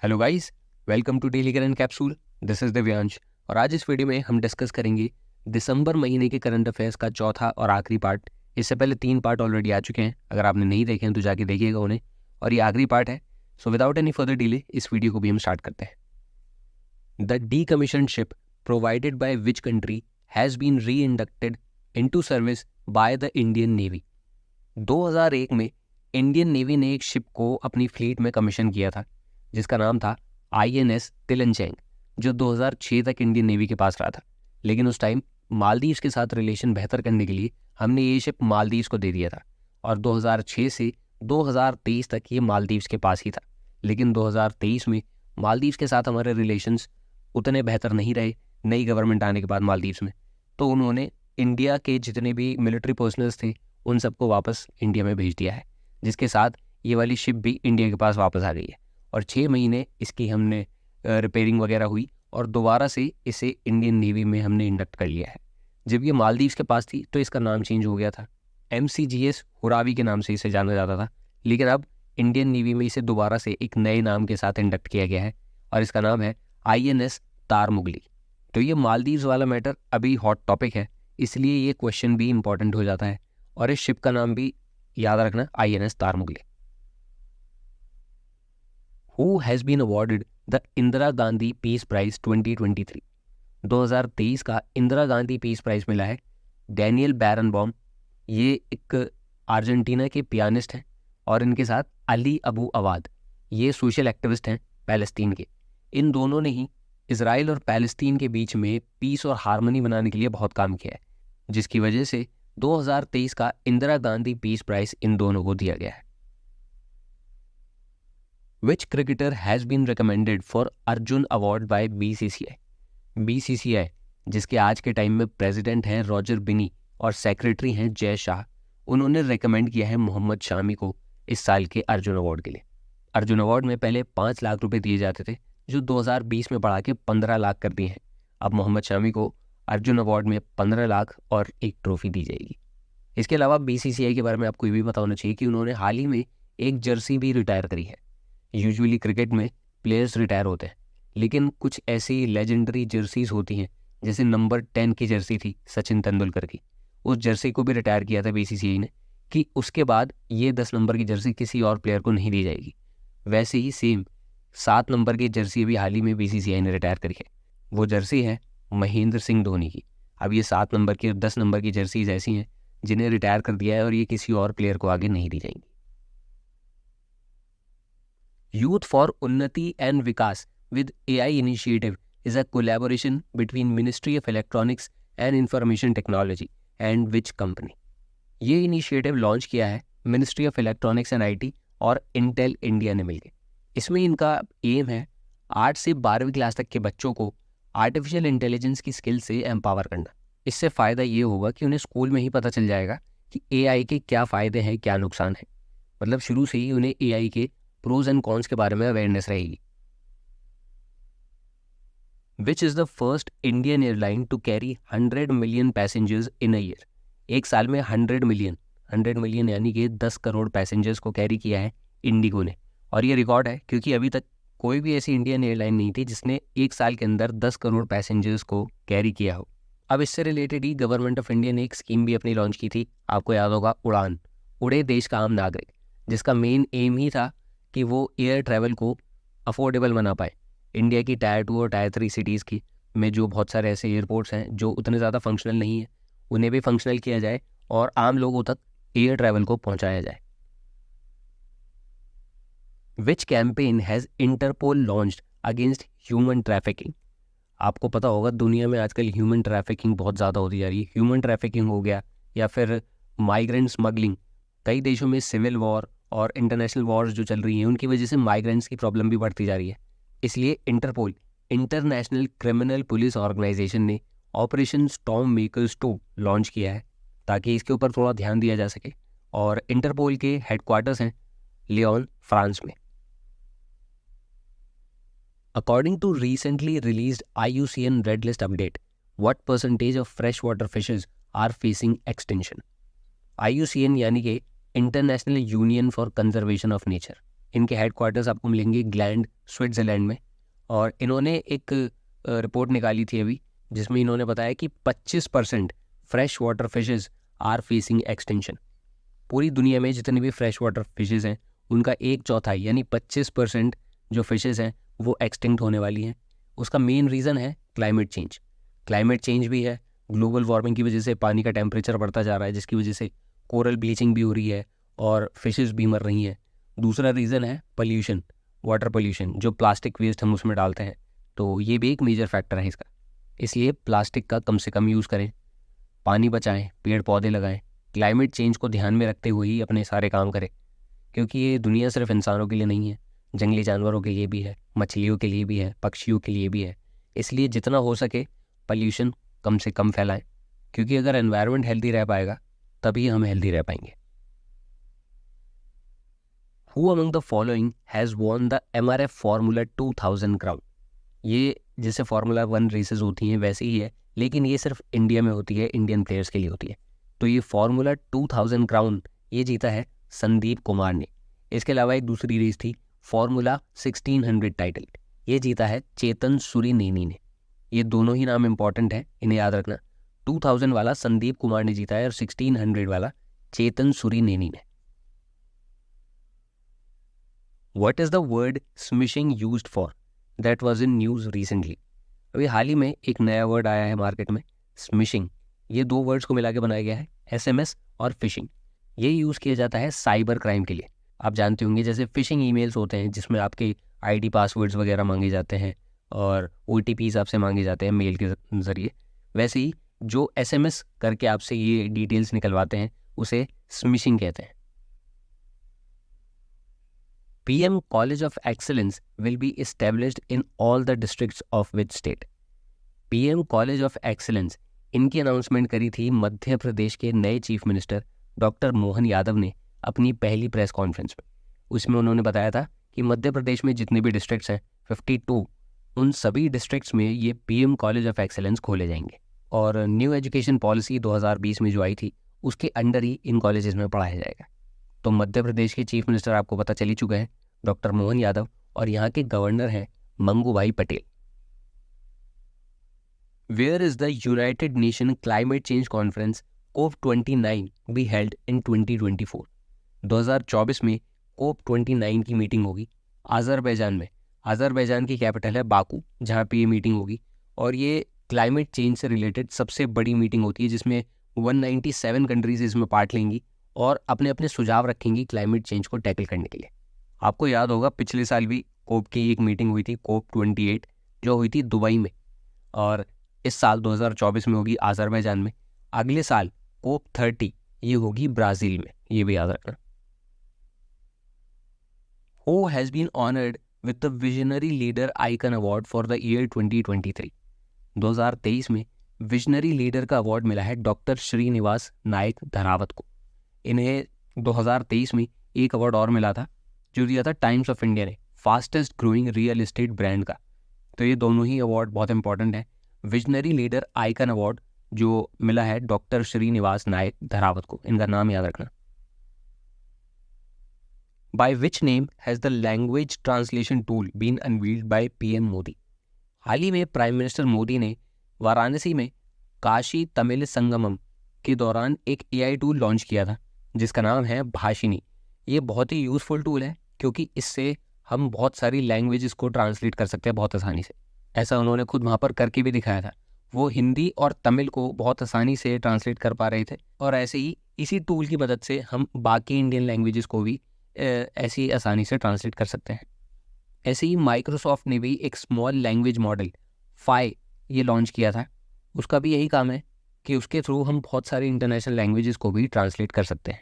Hello guys, welcome to daily current capsule. This is Divyansh और आज इस वीडियो में हम डिस्कस करेंगे दिसंबर महीने के करंट अफेयर्स का चौथा और आखिरी पार्ट। इससे पहले 3 पार्ट ऑलरेडी आ चुके हैं, अगर आपने नहीं देखे हैं तो जाके देखिएगा उन्हें, और ये आखिरी पार्ट है। So without any further delay इस वीडियो को भी हम स्टार्ट करते हैं। The decommissioned ship provided by which country has been re inducted into service by the Indian navy. 2001 में इंडियन नेवी ने एक शिप को अपनी फ्लीट में कमीशन किया था जिसका नाम था INS तिलनचैंग, जो 2006 तक इंडियन नेवी के पास रहा था। लेकिन उस टाइम मालदीव्स के साथ रिलेशन बेहतर करने के लिए हमने ये शिप मालदीव्स को दे दिया था और 2006 से 2023 तक ये मालदीव्स के पास ही था। लेकिन 2023 में मालदीव्स के साथ हमारे रिलेशंस उतने बेहतर नहीं रहे नई गवर्नमेंट आने के बाद मालदीव्स में, तो उन्होंने इंडिया के जितने भी मिलिट्री पर्सनल्स थे उन सबको वापस इंडिया में भेज दिया है, जिसके साथ ये वाली शिप भी इंडिया के पास वापस आ गई है। और 6 महीने इसकी हमने रिपेयरिंग वगैरह हुई और दोबारा से इसे इंडियन नेवी में हमने इंडक्ट कर लिया है। जब ये मालदीव्स के पास थी तो इसका नाम चेंज हो गया था, MCGS हुरावी के नाम से इसे जाना जाता था, लेकिन अब इंडियन नेवी में इसे दोबारा से एक नए नाम के साथ इंडक्ट किया गया है और इसका नाम है INS तारमुगली। तो ये मालदीव्स वाला मैटर अभी हॉट टॉपिक है, इसलिए ये क्वेश्चन भी इंपॉर्टेंट हो जाता है और इस शिप का नाम भी याद रखना, INS Tarmugli. Who has been awarded the Indira Gandhi peace prize 2023? 2023 का इंदिरा गांधी पीस प्राइज मिला है डैनियल बैरनबॉम। ये एक अर्जेंटीना के पियानिस्ट हैं और इनके साथ अली अबू अवाद, ये सोशल एक्टिविस्ट हैं पैलेस्तीन के। इन दोनों ने ही इजराइल और पैलेस्तीन के बीच में पीस और हार्मनी बनाने के लिए बहुत काम किया है, जिसकी वजह से 2023 का इंदिरा गांधी पीस प्राइज इन दोनों को दिया गया है। Which cricketer has been recommended for Arjun Award by BCCI? BCCI जिसके आज के टाइम में प्रेसिडेंट हैं रॉजर बिनी और सेक्रेटरी हैं जय शाह, उन्होंने रेकमेंड किया है मोहम्मद शामी को इस साल के अर्जुन अवार्ड के लिए। अर्जुन अवार्ड में पहले 5 लाख रुपए दिए जाते थे, जो 2020 में बढ़ा के 15 लाख कर दिए हैं। अब मोहम्मद शामी को अर्जुन अवार्ड में 15 लाख और एक ट्रॉफी दी जाएगी। इसके अलावा BCCI के बारे में आपको ये भी पता होना चाहिए कि उन्होंने हाल ही में एक जर्सी भी रिटायर करी है। यूजुअली क्रिकेट में प्लेयर्स रिटायर होते हैं, लेकिन कुछ ऐसी लेजेंडरी जर्सीज होती हैं, जैसे नंबर 10 की जर्सी थी सचिन तेंदुलकर की, उस जर्सी को भी रिटायर किया था BCCI ने कि उसके बाद ये 10 नंबर की जर्सी किसी और प्लेयर को नहीं दी जाएगी। वैसे ही सेम 7 नंबर की जर्सी भी हाल ही में BCCI ने रिटायर करी है। वो जर्सी है महेंद्र सिंह धोनी की। अब ये 7 नंबर की और 10 नंबर की जर्सीज ऐसी हैं जिन्हें रिटायर कर दिया है और ये किसी और प्लेयर को आगे नहीं दी जाएंगी। Youth for Unnati and Vikas with AI initiative is a collaboration between Ministry of Electronics and Information Technology and which company? ये इनिशिएटिव लॉन्च किया है ministry of electronics and IT और इंटेल इंडिया ने मिलकर। इसमें इनका एम है 8 से 12वीं क्लास तक के बच्चों को आर्टिफिशियल इंटेलिजेंस की स्किल से एम्पावर करना। इससे फ़ायदा ये होगा कि उन्हें स्कूल में ही पता चल जाएगा कि AI के क्या फ़ायदे हैं, क्या नुकसान है। मतलब शुरू से ही उन्हें AI के प्रोज एंड कॉन्स के बारे में अवेयरनेस रहेगी। Which is the first Indian airline to carry 100 million passengers in a year? एक साल में 100 मिलियन यानी कि 10 करोड़ पैसेंजर्स को कैरी किया है इंडिगो ने। और ये रिकॉर्ड है क्योंकि अभी तक कोई भी ऐसी इंडियन एयरलाइन नहीं थी जिसने एक साल के अंदर 10 करोड़ पैसेंजर्स को कैरी किया हो। अब इससे related he government of India ने एक स्कीम भी अपनी लॉन्च की थी, आपको याद होगा, उड़ान, उड़े देश का आम नागरिक, जिसका मेन एम ही था कि वो एयर ट्रैवल को अफोर्डेबल बना पाए। इंडिया की टायर 2 और टायर 3 सिटीज़ की में जो बहुत सारे ऐसे एयरपोर्ट्स हैं जो उतने ज़्यादा फंक्शनल नहीं है, उन्हें भी फंक्शनल किया जाए और आम लोगों तक एयर ट्रैवल को पहुंचाया जाए। Which campaign has Interpol launched against human trafficking? आपको पता होगा दुनिया में आजकल ह्यूमन ट्रैफिकिंग बहुत ज़्यादा होती जा रही है। ह्यूमन ट्रैफिकिंग हो गया या फिर माइग्रेंट स्मगलिंग, कई देशों में सिविल वॉर और इंटरनेशनल वॉर्स जो चल रही हैं उनकी वजह से माइग्रेंट्स की प्रॉब्लम भी बढ़ती जा रही है। इसलिए Interpol, international criminal police organisation ने ऑपरेशन स्टॉर्म मेकर्स 2 लॉन्च किया है ताकि इसके ऊपर थोड़ा ध्यान दिया जा सके। और इंटरपोल के हेडक्वार्टर्स हैं लियोन, फ्रांस में। According to recently released IUCN red list update, what percentage of fresh water fishes are facing extinction? IUCN यानी कि international union for conservation of nature, इनके हेडक्वार्टर्स आपको मिलेंगे ग्लैंड, स्विट्ज़रलैंड में। और इन्होंने एक रिपोर्ट निकाली थी अभी, जिसमें इन्होंने बताया कि 25% fresh water fishes are facing extinction. पूरी दुनिया में जितने भी फ्रेश वाटर फिशेज़ हैं उनका 1/4 यानी 25% जो फिशेज़ हैं वो एक्सटिंक्ट होने वाली हैं। उसका मेन रीज़न है क्लाइमेट चेंज। क्लाइमेट चेंज भी है, ग्लोबल वार्मिंग की वजह से पानी का टेम्परेचर बढ़ता जा रहा है, जिसकी वजह से कोरल ब्लीचिंग भी हो रही है और फिशेज़ भी मर रही हैं। दूसरा रीज़न है पोल्यूशन, वाटर पोल्यूशन, जो प्लास्टिक वेस्ट हम उसमें डालते हैं, तो ये भी एक मेजर फैक्टर है इसका। इसलिए प्लास्टिक का कम से कम यूज़ करें, पानी बचाएं, पेड़ पौधे लगाएं, क्लाइमेट चेंज को ध्यान में रखते हुए ही अपने सारे काम करें, क्योंकि ये दुनिया सिर्फ इंसानों के लिए नहीं है, जंगली जानवरों के लिए भी है, मछलियों के लिए भी है, पक्षियों के लिए भी है। इसलिए जितना हो सके पोल्यूशन कम से कम फैलाएं, क्योंकि अगर एनवायरनमेंट हेल्दी रह पाएगा तभी हम हेल्दी रह पाएंगे। Who among the following has won the MRF Formula 2000 crown? ये जैसे फार्मूला 1 रेसेस होती हैं वैसे ही है, लेकिन ये सिर्फ इंडिया में होती है, इंडियन प्लेयर्स के लिए होती है। तो ये फार्मूला 2000 क्राउन ये जीता है संदीप कुमार ने। इसके अलावा एक दूसरी रेस थी फार्मूला 1600 टाइटल, ये जीता है चेतन सूरीनेनी ने। ये दोनों ही नाम इंपॉर्टेंट है, इन्हें याद रखना। 2000 वाला संदीप कुमार ने जीता है और 1600 वाला चेतन सूरीनेनी ने। What is the word smishing used for? That was in news recently. अभी हाल ही में एक नया वर्ड आया है मार्केट में, स्मिशिंग। ये दो वर्ड्स को मिला के बनाया गया है, SMS और फिशिंग। ये यूज़ किया जाता है साइबर क्राइम के लिए। आप जानते होंगे जैसे फिशिंग ईमेल्स होते हैं जिसमें आपके ID पासवर्ड्स वगैरह मांगे जाते हैं और OTPs आपसे मांगे जाते हैं मेल के ज़रिए। वैसे ही जो SMS करके आपसे ये डिटेल्स निकलवाते हैं उसे स्मिशिंग कहते हैं। PM College of Excellence will be established in all the districts of which state? PM College of Excellence, इनकी अनाउंसमेंट करी थी मध्य प्रदेश के नए chief minister doctor Mohan Yadav ने अपनी पहली प्रेस कॉन्फ्रेंस में। उसमें उन्होंने बताया था कि मध्य प्रदेश में जितने भी डिस्ट्रिक्ट्स हैं 52, उन सभी डिस्ट्रिक्ट्स में ये PM कॉलेज ऑफ एक्सेलेंस खोले जाएंगे। और न्यू एजुकेशन पॉलिसी 2020 में जो आई थी उसके अंडर ही इन कॉलेजेस में पढ़ाया जाएगा। तो मध्य प्रदेश के चीफ मिनिस्टर आपको पता चल ही चुका है, डॉक्टर मोहन यादव, और यहाँ के गवर्नर हैं Mangubhai Patel. Where is the United Nation climate change conference COP29 be held in 2024? 2024 में COP29 की मीटिंग होगी आज़रबैजान में। आज़रबैजान की कैपिटल है बाकू, जहाँ पे ये मीटिंग होगी। और ये क्लाइमेट चेंज से रिलेटेड सबसे बड़ी मीटिंग होती है जिसमें 197 कंट्रीज इसमें पार्ट लेंगी और अपने अपने सुझाव रखेंगी क्लाइमेट चेंज को टैकल करने के लिए। आपको याद होगा पिछले साल भी कोप की एक मीटिंग हुई थी COP28 जो हुई थी दुबई में, और इस साल 2024 में होगी आज़रबैजान में। अगले साल COP30 ये होगी ब्राज़ील में, ये भी याद रखना। Who has been honored with the Visionary Leader Icon Award for the year 2023? 2023 में विजनरी लीडर का अवार्ड मिला है डॉक्टर श्रीनिवास नायक धरावत को। इन्हें 2023 में एक अवार्ड और मिला था जो दिया था टाइम्स ऑफ इंडिया ने fastest growing real estate brand का। तो ये दोनों ही अवार्ड बहुत इंपॉर्टेंट है। विजनरी लीडर आइकन अवार्ड जो मिला है डॉक्टर श्रीनिवास नायक धरावत को, इनका नाम याद रखना। By which name has the language translation tool been unveiled by PM Modi? हाल ही में प्राइम मिनिस्टर मोदी ने वाराणसी में काशी तमिल संगमम के दौरान एक AI टूल लॉन्च किया था जिसका नाम है भाषिनी। ये बहुत ही यूज़फुल टूल है क्योंकि इससे हम बहुत सारी लैंग्वेजेस को ट्रांसलेट कर सकते हैं बहुत आसानी से। ऐसा उन्होंने खुद वहाँ पर करके भी दिखाया था। वो हिंदी और तमिल को बहुत आसानी से ट्रांसलेट कर पा रहे थे, और ऐसे ही इसी टूल की मदद से हम बाकी इंडियन लैंग्वेजेस को भी ऐसी आसानी से ट्रांसलेट कर सकते हैं। ऐसे ही माइक्रोसॉफ्ट ने भी एक स्मॉल लैंग्वेज मॉडल फाई ये लॉन्च किया था। उसका भी यही काम है कि उसके थ्रू हम बहुत सारी इंटरनेशनल लैंग्वेजेस को भी ट्रांसलेट कर सकते हैं।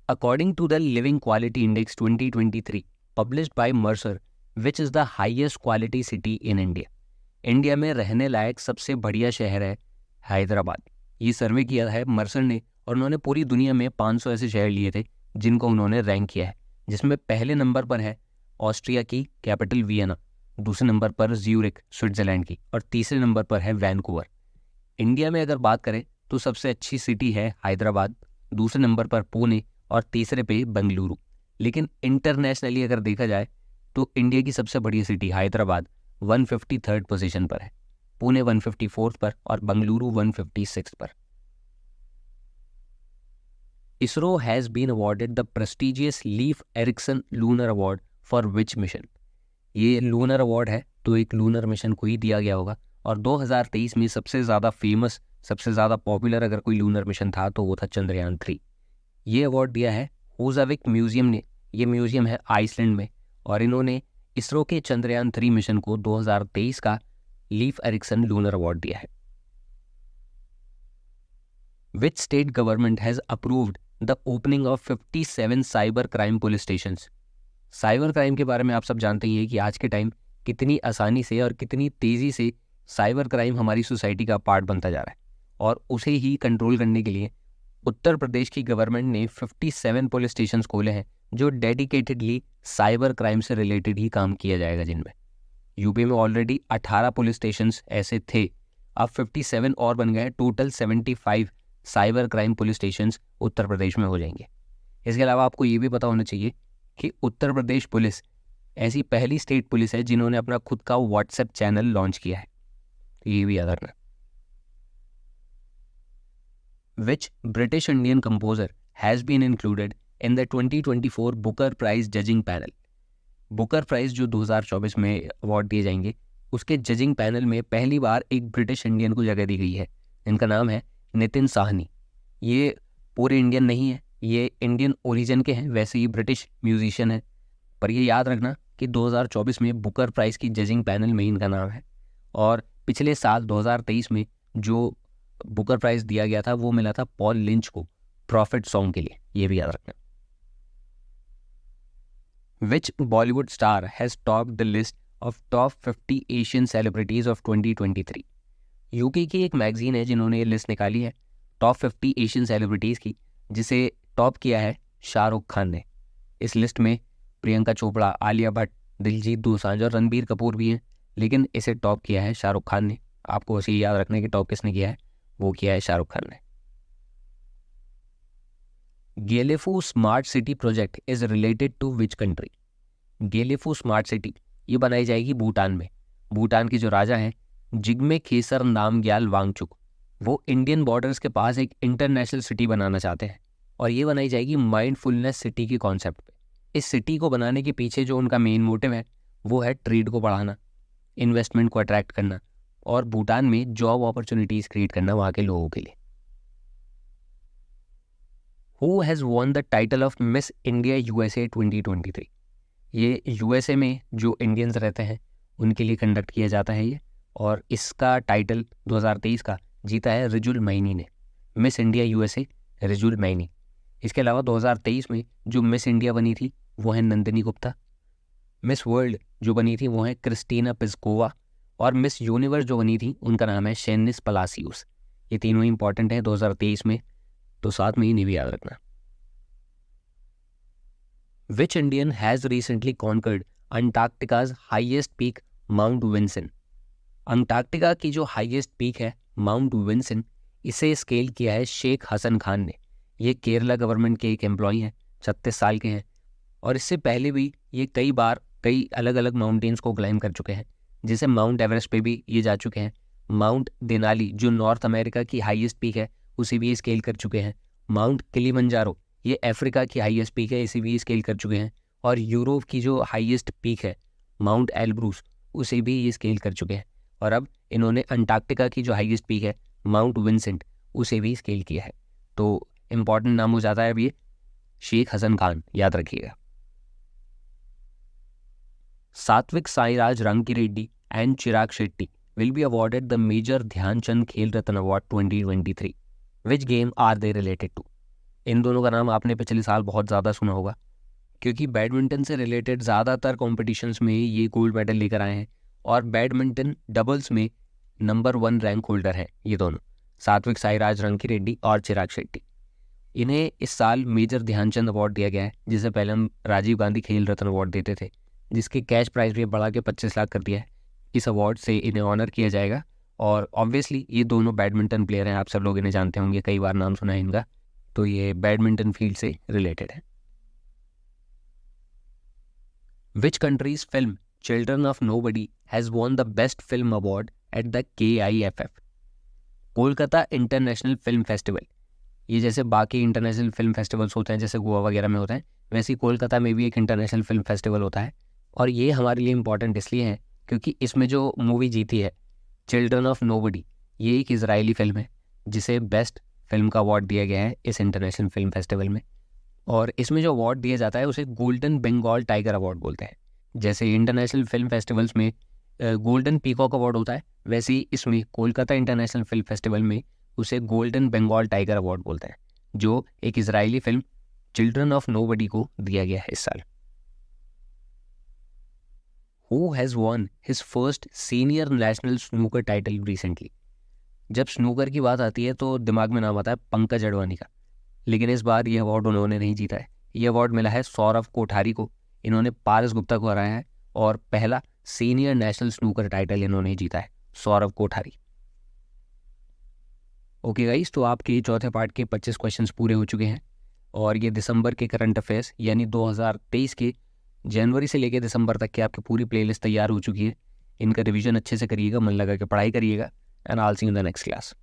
According to the living quality index 2023 published by Mercer, which is the highest quality city in India? India में रहने लायक सबसे बढ़िया शहर है हैदराबाद। ये सर्वे किया है मर्सर ने, और उन्होंने पूरी दुनिया में 500 ऐसे शहर लिए थे जिनको उन्होंने रैंक किया है, जिसमें पहले नंबर पर है ऑस्ट्रिया की कैपिटल वियना, दूसरे नंबर पर ज्यूरिक स्विट्ज़रलैंड की, और तीसरे नंबर पर है वैनकूवर। इंडिया में अगर बात करें तो सबसे अच्छी सिटी है हैदराबाद, दूसरे नंबर पर पुणे और तीसरे पे बेंगलुरु। लेकिन इंटरनेशनली अगर देखा जाए तो इंडिया की सबसे बड़ी सिटी हैदराबाद 153rd पोजीशन पर है, पुणे 154th पर और बेंगलुरु 156 पर। ISRO has been awarded the prestigious Leif Erikson lunar award for which mission. ये लूनर अवार्ड है तो एक लूनर मिशन को ही दिया गया होगा, और 2023 में सबसे ज़्यादा फेमस, सबसे ज़्यादा पॉपुलर अगर कोई लूनर मिशन था तो वो था चंद्रयान 3। ये अवार्ड दिया है होजाविक म्यूजियम ने। ये म्यूजियम है आइसलैंड में, और इन्होंने इसरो के चंद्रयान 3 मिशन को 2023 का लीफ एरिक्सन लूनर अवार्ड दिया है। Which state government has approved the opening of 57 cyber crime police stations. Cyber crime के बारे में आप सब जानते ही हैं कि आज के टाइम कितनी आसानी से और कितनी तेज़ी से साइबर क्राइम हमारी सोसाइटी का पार्ट बनता जा रहा है, और उसे ही कंट्रोल करने के लिए उत्तर प्रदेश की गवर्नमेंट ने 57 पुलिस स्टेशंस खोले हैं जो डेडिकेटेडली साइबर क्राइम से रिलेटेड ही काम किया जाएगा, जिनमें यूपी में ऑलरेडी 18 पुलिस स्टेशंस ऐसे थे, अब 57 और बन गए, total 75 cyber crime police stations Uttar Pradesh में हो जाएंगे। इसके अलावा आपको ये भी पता होना चाहिए कि उत्तर प्रदेश पुलिस ऐसी पहली स्टेट पुलिस है जिन्होंने अपना खुद का व्हाट्सएप चैनल लॉन्च किया है, तो ये भी याद रखना। Which British Indian composer has been included in the 2024 Booker Prize judging panel? Booker prize जो 2024 में अवार्ड दिए जाएंगे उसके जजिंग पैनल में पहली बार एक ब्रिटिश इंडियन को जगह दी गई है। इनका नाम है नितिन साहनी। ये पूरे इंडियन नहीं है, ये इंडियन ओरिजिन के हैं, वैसे ही ब्रिटिश म्यूजिशियन है, पर ये याद रखना कि 2024 में बुकर प्राइज़ की जजिंग पैनल में इनका नाम है। और पिछले साल 2023 में जो बुकर प्राइज़ दिया गया था वो मिला था पॉल लिंच को प्रॉफिट सॉन्ग के लिए, ये भी याद रखना। Which Bollywood star has top the list of top 50 Asian celebrities of 2023। UK की एक मैगजीन है जिन्होंने ये लिस्ट निकाली है टॉप 50 एशियन सेलिब्रिटीज़ की, जिसे टॉप किया है शाहरुख खान ने। इस लिस्ट में प्रियंका चोपड़ा, आलिया भट्ट, दिलजीत दोसांझ और रणबीर कपूर भी हैं, लेकिन इसे टॉप किया है शाहरुख खान ने। आपको उसे याद रखने की टॉप किसने किया है, वो किया है शाहरुख खान ने। Gelephu smart city project is related to which country. Gelephu smart city ये बनाई जाएगी भूटान में। भूटान के जो राजा हैं जिग्मे खेसर नामग्याल वांगचुक, वो इंडियन बॉर्डर्स के पास एक इंटरनेशनल सिटी बनाना चाहते हैं, और ये बनाई जाएगी माइंडफुलनेस सिटी के कॉन्सेप्ट पे। इस सिटी को बनाने के पीछे जो उनका मेन मोटिव है वो है ट्रेड को बढ़ाना, इन्वेस्टमेंट को अट्रैक्ट करना और भूटान में जॉब अपॉर्चुनिटीज क्रिएट करना वहाँ के लोगों के लिए। Who has won the title of miss India USA 2023। ये यूएसए में जो इंडियंस रहते हैं उनके लिए कंडक्ट किया जाता है ये, और इसका टाइटल 2023 का जीता है रिजुल मैनी ने। Miss India USA Rijul many. इसके अलावा 2023 में जो मिस इंडिया बनी थी वो है नंदिनी गुप्ता, मिस वर्ल्ड जो बनी थी वो है क्रिस्टीना पिस्कोवा, और मिस यूनिवर्स जो बनी थी उनका नाम है शेनिस पलासियोस। ये तीनों ही इंपॉर्टेंट हैं 2023 में, तो साथ में ही भी याद रखना। Which Indian has recently conquered Antarctica's highest peak Mount Vinson. Antarctica की जो हाईएस्ट पीक है माउंट विंसन, इसे स्केल किया है शेख हसन खान ने। ये केरला गवर्नमेंट के एक एम्प्लॉई हैं, 36 साल के हैं, और इससे पहले भी ये कई बार कई अलग अलग माउंटेन्स को क्लाइम कर चुके हैं, जैसे माउंट एवरेस्ट पे भी ये जा चुके हैं। माउंट देनाली जो नॉर्थ अमेरिका की हाईएस्ट पीक है उसे भी स्केल कर चुके हैं। माउंट किलिमंजारो ये अफ्रीका की हाईएस्ट पीक है, इसे भी स्केल कर चुके हैं। और यूरोप की जो हाईएस्ट पीक है माउंट एल्ब्रूस, उसे भी ये स्केल कर चुके हैं। और अब इन्होंने अंटार्कटिका की जो हाईएस्ट पीक है माउंट विंसेंट, उसे भी स्केल किया है। तो इम्पॉर्टेंट नाम हो जाता है अब ये शेख हसन खान, याद रखिएगा। Satwik Sairaj Rankireddy and Chirag Shetty will be awarded the Major Dhyan Chand Khel Ratna award 2023. Which game are they related to? इन दोनों का नाम आपने पिछले साल बहुत ज़्यादा सुना होगा, क्योंकि बैडमिंटन से रिलेटेड ज़्यादातर कॉम्पिटिशन्स में ये गोल्ड मेडल लेकर आए हैं, और बैडमिंटन डबल्स में नंबर 1 रैंक होल्डर हैं ये दोनों, सात्विक साईराज रंकीरेड्डी और चिराग शेट्टी। इन्हें इस साल मेजर ध्यानचंद अवार्ड दिया गया है, जिसे पहले हम राजीव गांधी खेल रत्न अवार्ड देते थे, जिसके कैश प्राइस भी बढ़ा के 25 लाख कर दिया है। इस अवार्ड से इन्हें ऑनर किया जाएगा, और ऑब्वियसली ये दोनों बैडमिंटन प्लेयर हैं, आप सब लोग इन्हें जानते होंगे, कई बार नाम सुना है इनका, तो ये बैडमिंटन फील्ड से रिलेटेड है। Which countries film children of nobody has won the best film award at the KIFF? Kolkata international film festival. ये जैसे बाकी इंटरनेशनल फिल्म फेस्टिवल्स होते हैं जैसे गोवा वगैरह में होते हैं, वैसे ही कोलकाता में भी एक इंटरनेशनल फिल्म फेस्टिवल होता है। और ये हमारे लिए इम्पॉर्टेंट इसलिए है क्योंकि इसमें जो मूवी जीती है चिल्ड्रन ऑफ नोबडी, ये एक इजरायली फिल्म है जिसे बेस्ट फिल्म का अवार्ड दिया गया है इस इंटरनेशनल फिल्म फेस्टिवल में। और इसमें जो अवार्ड दिया जाता है उसे गोल्डन बंगाल टाइगर अवार्ड बोलते हैं। जैसे इंटरनेशनल फिल्म फेस्टिवल्स में गोल्डन पीकॉक अवार्ड होता है, वैसे ही इसमें कोलकाता इंटरनेशनल फिल्म फेस्टिवल में उसे गोल्डन बंगाल टाइगर अवार्ड बोलते हैं, जो एक Israeli film children of nobody को दिया गया है इस साल। Who has won his first senior national snooker title recently? जब स्नूकर की बात आती है तो दिमाग में नाम आता है पंकज अडवाणी का, लेकिन इस बार ये अवार्ड उन्होंने नहीं जीता है। ये अवार्ड मिला है सौरव कोठारी को। इन्होंने पारस गुप्ता को हराया है और पहला सीनियर नेशनल स्नूकर टाइटल इन्होंने जीता है, सौरव कोठारी। ओके गाइस, तो आपके चौथे पार्ट के 25 क्वेश्चंस पूरे हो चुके हैं और ये दिसंबर के करंट अफेयर्स यानी 2023 के जनवरी से लेकर दिसंबर तक की आपकी पूरी प्लेलिस्ट तैयार हो चुकी है। इनका रिवीजन अच्छे से करिएगा, मन लगा के पढ़ाई करिएगा and I will see you in the next class.